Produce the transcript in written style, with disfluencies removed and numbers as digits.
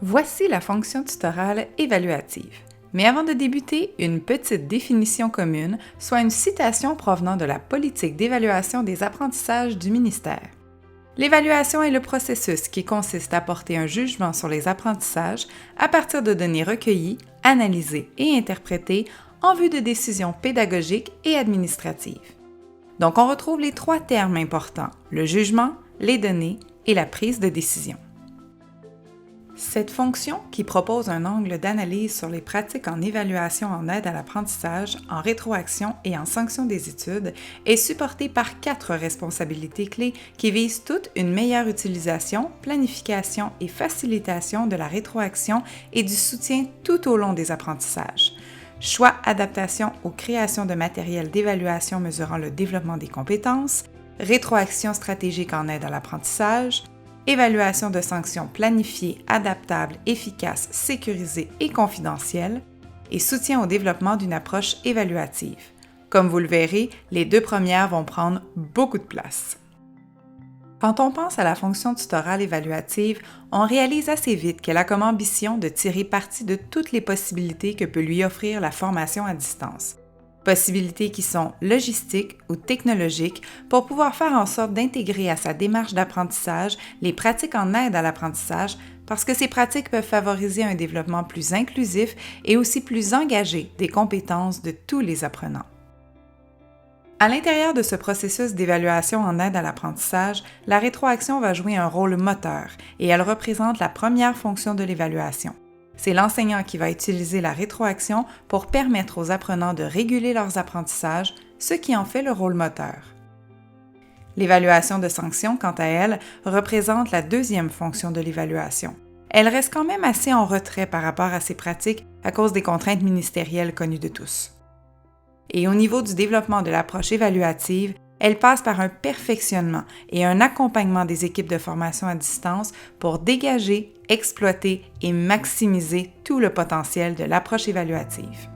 Voici la fonction tutorale évaluative. Mais avant de débuter, une petite définition commune, soit une citation provenant de la politique d'évaluation des apprentissages du ministère. L'évaluation est le processus qui consiste à porter un jugement sur les apprentissages à partir de données recueillies, analysées et interprétées en vue de décisions pédagogiques et administratives. Donc on retrouve les trois termes importants, le jugement, les données et la prise de décision. Cette fonction, qui propose un angle d'analyse sur les pratiques en évaluation en aide à l'apprentissage, en rétroaction et en sanction des études, est supportée par 4 responsabilités clés qui visent toutes une meilleure utilisation, planification et facilitation de la rétroaction et du soutien tout au long des apprentissages. Choix, adaptation ou création de matériel d'évaluation mesurant le développement des compétences, rétroaction stratégique en aide à l'apprentissage, évaluation de sanctions planifiées, adaptables, efficaces, sécurisées et confidentielles, et soutien au développement d'une approche évaluative. Comme vous le verrez, les 2 premières vont prendre beaucoup de place. Quand on pense à la fonction tutorale évaluative, on réalise assez vite qu'elle a comme ambition de tirer parti de toutes les possibilités que peut lui offrir la formation à distance. Possibilités qui sont logistiques ou technologiques pour pouvoir faire en sorte d'intégrer à sa démarche d'apprentissage les pratiques en aide à l'apprentissage parce que ces pratiques peuvent favoriser un développement plus inclusif et aussi plus engagé des compétences de tous les apprenants. À l'intérieur de ce processus d'évaluation en aide à l'apprentissage, la rétroaction va jouer un rôle moteur et elle représente la première fonction de l'évaluation. C'est l'enseignant qui va utiliser la rétroaction pour permettre aux apprenants de réguler leurs apprentissages, ce qui en fait le rôle moteur. L'évaluation de sanction, quant à elle, représente la deuxième fonction de l'évaluation. Elle reste quand même assez en retrait par rapport à ces pratiques à cause des contraintes ministérielles connues de tous. Et au niveau du développement de l'approche évaluative, elle passe par un perfectionnement et un accompagnement des équipes de formation à distance pour dégager, exploiter et maximiser tout le potentiel de l'approche évaluative.